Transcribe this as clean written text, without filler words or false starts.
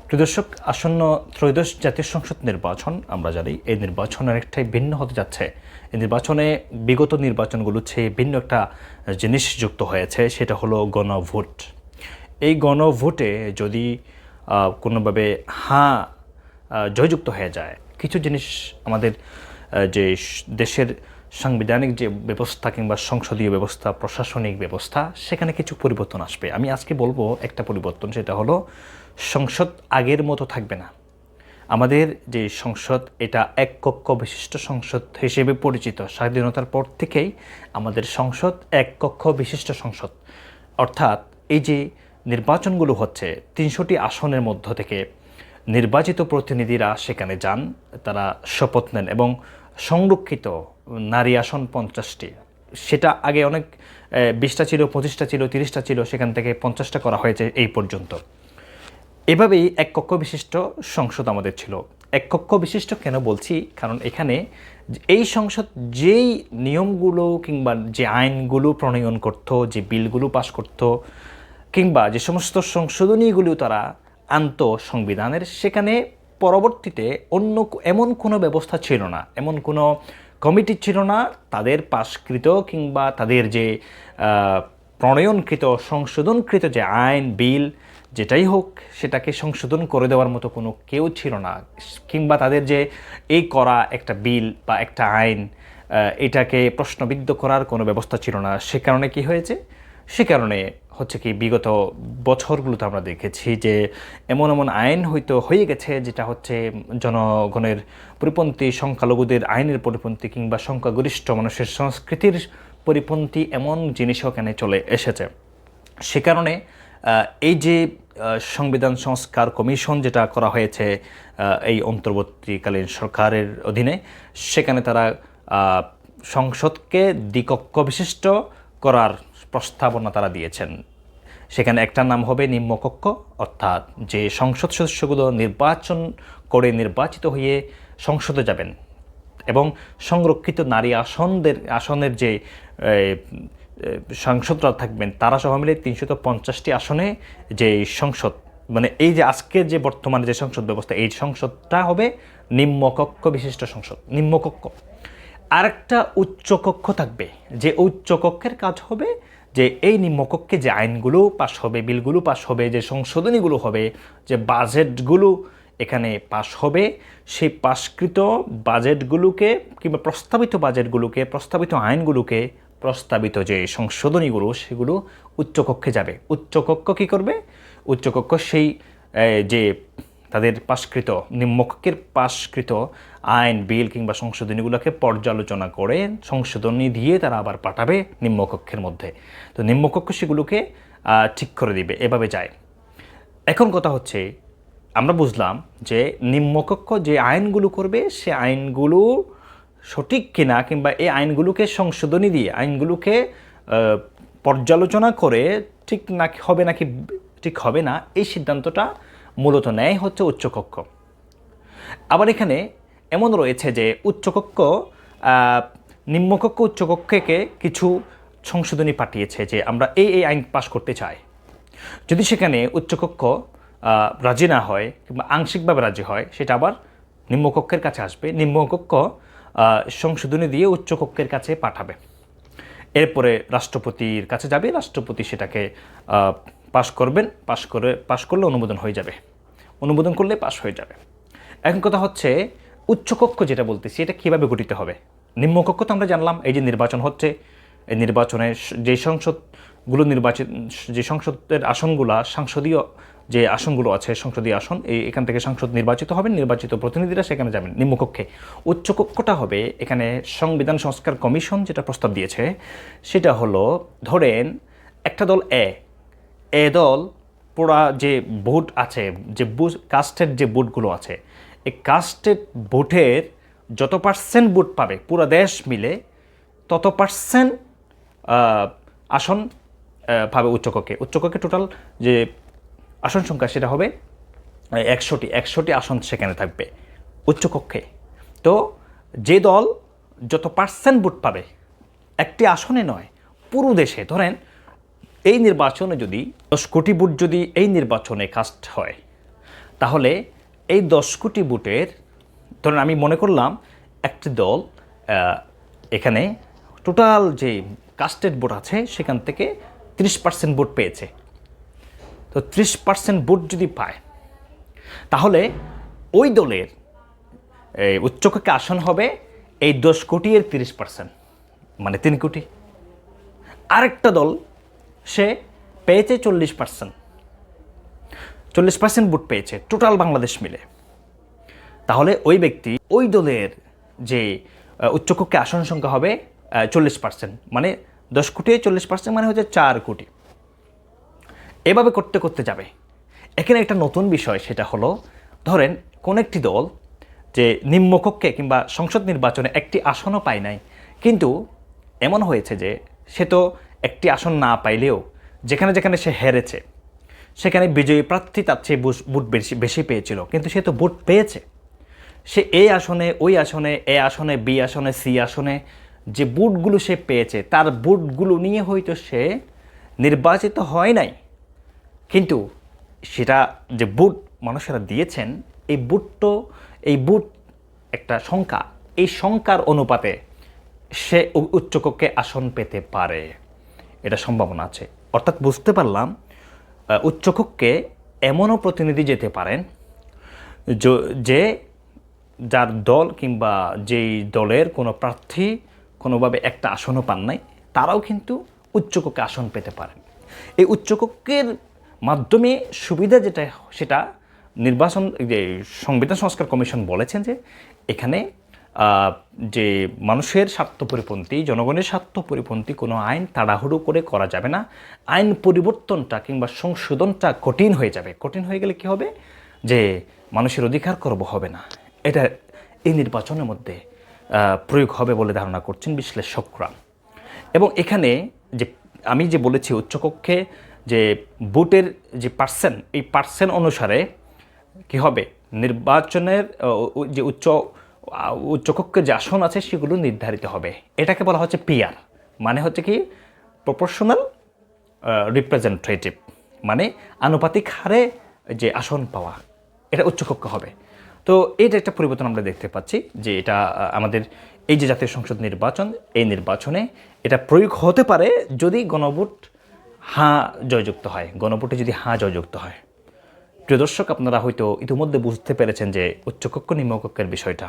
প্রিয় দর্শক, আসন্ন ত্রয়োদশ জাতীয় সংসদ নির্বাচন আমরা জানি এই নির্বাচন অনেকটাই ভিন্ন হতে যাচ্ছে। এই নির্বাচনে বিগত নির্বাচনগুলো চেয়ে ভিন্ন একটা জিনিস যুক্ত হয়েছে, সেটা হলো গণভোট। এই গণভোটে যদি কোনোভাবে জয়যুক্ত হয়ে যায়, কিছু জিনিস আমাদের যে দেশের সাংবিধানিক যে ব্যবস্থা কিংবা সংসদীয় ব্যবস্থা, প্রশাসনিক ব্যবস্থা, সেখানে কিছু পরিবর্তন আসবে। আমি আজকে বলবো একটা পরিবর্তন, সেটা হলো সংসদ আগের মতো থাকবে না। আমাদের যে সংসদ, এটা এক কক্ষ বিশিষ্ট সংসদ হিসেবে পরিচিত। স্বাধীনতার পর থেকেই আমাদের সংসদ এক কক্ষ বিশিষ্ট সংসদ। অর্থাৎ এই যে নির্বাচনগুলো হচ্ছে, ৩০০টি আসনের মধ্য থেকে নির্বাচিত প্রতিনিধিরা সেখানে যান, তারা শপথ নেন এবং সংরক্ষিত নারী আসন ৫০টি। সেটা আগে অনেক ২০টা ছিল, ২৫টা ছিল, ৩০টা ছিল, সেখান থেকে ৫০টা করা হয়েছে এই পর্যন্ত। এভাবেই এক কক্ষ বিশিষ্ট সংসদ আমাদের ছিল। এক কক্ষ বিশিষ্ট কেন বলছি? কারণ এখানে এই সংসদ যেই নিয়মগুলো কিংবা যে আইনগুলো প্রণয়ন করত, যে বিলগুলো পাশ করত, কিংবা যে সমস্ত সংশোধনীগুলো তারা আনত সংবিধানের, সেখানে পরবর্তীতে অন্য এমন কোনো ব্যবস্থা ছিল না, এমন কোনো কমিটি ছিল না তাদের পাশকৃত কিংবা তাদের যে প্রণয়নকৃত সংশোধনকৃত যে আইন বিল যেটাই হোক, সেটাকে সংশোধন করে দেওয়ার মতো কোনো কেউ ছিল না। কিংবা তাদের যে এই করা একটা বিল বা একটা আইন, এটাকে প্রশ্নবিদ্ধ করার কোনো ব্যবস্থা ছিল না। সে কারণে কি হয়েছে? সে কারণে হচ্ছে কি, বিগত বছরগুলোতে আমরা দেখেছি যে এমন এমন আইন হয়তো হয়ে গেছে যেটা হচ্ছে জনগণের পরিপন্থী, সংখ্যালঘুদের আইনের পরিপন্থী কিংবা সংখ্যাগরিষ্ঠ মানুষের সংস্কৃতির পরিপন্থী এমন জিনিসও এখানে চলে এসেছে। সে কারণে এই যে সংবিধান সংস্কার কমিশন যেটা করা হয়েছে এই অন্তর্বর্তীকালীন সরকারের অধীনে, সেখানে তারা সংসদকে দ্বিকক্ষ বিশিষ্ট করার প্রস্তাবনা তারা দিয়েছেন। সেখানে একটা নাম হবে নিম্নকক্ষ, অর্থাৎ যে সংসদ সদস্যগুলো নির্বাচন করে নির্বাচিত হয়ে সংসদে যাবেন এবং সংরক্ষিত নারী আসনের যে সাংসদরা থাকবেন, তারা সহ মিলে ৩৫০টি আসনে যে সংসদ, মানে এই যে আজকের যে বর্তমানে যে সংসদ ব্যবস্থা, এই সংসদটা হবে নিম্নকক্ষ বিশিষ্ট সংসদ, নিম্নকক্ষ। আরেকটা উচ্চকক্ষ থাকবে, যে উচ্চকক্ষের কাজ হবে যে এই নিম্নকক্ষে যে আইনগুলো পাশ হবে, বিলগুলো পাশ হবে, যে সংশোধনীগুলো হবে, যে বাজেটগুলো এখানে পাশ হবে, সেই পাশকৃত বাজেটগুলোকে কিংবা প্রস্তাবিত বাজেটগুলোকে, প্রস্তাবিত আইনগুলোকে, প্রস্তাবিত যে সংশোধনীগুলো, সেগুলো উচ্চকক্ষে যাবে। উচ্চকক্ষ কী করবে? উচ্চকক্ষ সেই যে তাদের পাশকৃত, নিম্নকক্ষের পাশকৃত আইন বিল কিংবা সংশোধনীগুলোকে পর্যালোচনা করে সংশোধনী দিয়ে তারা আবার পাঠাবে নিম্নকক্ষের মধ্যে। তো নিম্নকক্ষ সেগুলোকে ঠিক করে দিবে, এভাবে যায়। এখন কথা হচ্ছে, আমরা বুঝলাম যে নিম্নকক্ষ যে আইনগুলো করবে, সে আইনগুলো সঠিক কিনা কিংবা এই আইনগুলোকে সংশোধনী দিয়ে আইনগুলোকে পর্যালোচনা করে ঠিক নাকি হবে নাকি ঠিক হবে না, এই সিদ্ধান্তটা মূলত নেয় হচ্ছে উচ্চকক্ষ। আবার এখানে এমন রয়েছে যে উচ্চকক্ষ নিম্নকক্ষ উচ্চকক্ষকে কিছু সংশোধনী পাঠিয়েছে যে আমরা এই আইন পাশ করতে চাই। যদি সেখানে উচ্চকক্ষ রাজি না হয় কিংবা আংশিকভাবে রাজি হয়, সেটা আবার নিম্নকক্ষের কাছে আসবে, নিম্নকক্ষ সংশোধনী দিয়ে উচ্চকক্ষের কাছে পাঠাবে। এরপরে রাষ্ট্রপতির কাছে যাবে, রাষ্ট্রপতি সেটাকে পাশ করবেন, পাশ করলে অনুমোদন হয়ে যাবে, অনুমোদন করলে পাশ হয়ে যাবে। এখন কথা হচ্ছে, উচ্চকক্ষ যেটা বলতেছি, এটা কীভাবে গঠিত হবে? নিম্নকক্ষ তো আমরা জানলাম, এই যে নির্বাচন হচ্ছে, এই নির্বাচনে যে সংসদগুলো যে সংসদের আসনগুলো, সংসদীয় যে আসনগুলো আছে, সংসদীয় আসন, এখান থেকে সংসদ নির্বাচিত হবেন, নির্বাচিত প্রতিনিধিরা সেখানে যাবেন নিম্নকক্ষে। উচ্চকক্ষটা হবে এখানে সংবিধান সংস্কার কমিশন যেটা প্রস্তাব দিয়েছে, সেটা হলো, ধরেন একটা দল এ দল পুরা যে ভোট আছে, যে কাস্টের যে ভোটগুলো আছে, এই কাস্টেড ভোটের যত পার্সেন্ট ভোট পাবে পুরো দেশ মিলে, তত পার্সেন্ট আসন পাবে উচ্চকক্ষে। উচ্চকক্ষে টোটাল যে আসন সংখ্যা সেটা হবে ১০০টি আসন সেখানে থাকবে উচ্চকক্ষে। তো যে দল যত পার্সেন্ট ভোট পাবে, একটি আসনে নয়, পুরো দেশে, ধরেন এই নির্বাচনে যদি ১০ কোটি ভোট যদি এই নির্বাচনে কাস্ট হয়, তাহলে এই 10 কোটি ভোটের, ধরুন আমি মনে করলাম একটি দল এখানে টোটাল যে কাস্টেড ভোট আছে সেখান থেকে 30% ভোট পেয়েছে। তো 30% ভোট যদি পায় তাহলে ওই দলের উচ্চকক্ষে আসন হবে এই 10 কোটি এর 30%, মানে 3 কোটি। আরেকটা দল সে পেয়েছে 40% ভোট পেয়েছে টোটাল বাংলাদেশ মিলে। তাহলে ওই ব্যক্তি ওই দলের যে উচ্চকক্ষে আসন সংখ্যা হবে 40%, মানে 10 কোটি 40% মানে হচ্ছে 4 কোটি। এভাবে করতে করতে যাবে। এখানে একটা নতুন বিষয়, সেটা হলো ধরেন কোন একটি দল যে নিম্নকক্ষে কিংবা সংসদ নির্বাচনে একটি আসনও পায় নাই, কিন্তু এমন হয়েছে যে সে তো একটি আসন না পাইলেও যেখানে যেখানে সে হেরেছে সেখানে বিজয়ী প্রার্থী তার চেয়ে ভোট বেশি পেয়েছিল, কিন্তু সে তো ভোট পেয়েছে। সে এই আসনে, ওই আসনে, এ আসনে, বি আসনে, সি আসনে যে ভোটগুলো সে পেয়েছে তার ভোটগুলো নিয়ে হয়তো সে নির্বাচিত হয় নাই, কিন্তু সেটা যে ভোট মানুষেরা দিয়েছেন এই ভোট একটা সংখ্যা, এই সংখ্যার অনুপাতে সে উচ্চকক্ষে আসন পেতে পারে, এটা সম্ভাবনা আছে। অর্থাৎ বুঝতে পারলাম উচ্চকক্ষে এমনও প্রতিনিধি যেতে পারেন যে যার দল কিংবা যেই দলের কোনো প্রার্থী কোনোভাবে একটা আসনও পান নাই, তারাও কিন্তু উচ্চকক্ষে আসন পেতে পারেন। এই উচ্চকক্ষের মাধ্যমে সুবিধা যেটা, সেটা নির্বাচন যে সংবিধান সংস্কার কমিশন বলেছেন যে এখানে যে মানুষের স্বার্থ পরিপন্থী, জনগণের স্বার্থ পরিপন্থী কোনো আইন তাড়াহুড়ো করে করা যাবে না। আইন পরিবর্তনটা কিংবা সংশোধনটা কঠিন হয়ে যাবে। কঠিন হয়ে গেলে কী হবে, যে মানুষের অধিকার করব হবে না। এটা এই নির্বাচনের মধ্যে প্রয়োগ হবে বলে ধারণা করছেন বিশ্লেষকরা। এবং এখানে যে আমি যে বলেছি উচ্চকক্ষে যে ভোটের যে পার্সেন্ট, এই পার্সেন্ট অনুসারে কি হবে, নির্বাচনের যে উচ্চকক্ষের যে আসন আছে সেগুলো নির্ধারিত হবে। এটাকে বলা হচ্ছে পিআর, মানে হচ্ছে কি প্রপোর্শনাল রিপ্রেজেন্টেটিভ, মানে আনুপাতিক হারে যে আসন পাওয়া, এটা উচ্চকক্ষ হবে। তো এটা একটা পরিবর্তন আমরা দেখতে পাচ্ছি যে এটা আমাদের এই যে জাতীয় সংসদ নির্বাচন, এই নির্বাচনে এটা প্রয়োগ হতে পারে যদি গণভোট হাঁ জয়যুক্ত হয়, গণভোটে যদি হাঁ জয়যুক্ত হয়। প্রিয় দর্শক, আপনারা হয়তো ইতিমধ্যে বুঝতে পেরেছেন যে উচ্চকক্ষ নিম্নকক্ষের বিষয়টা।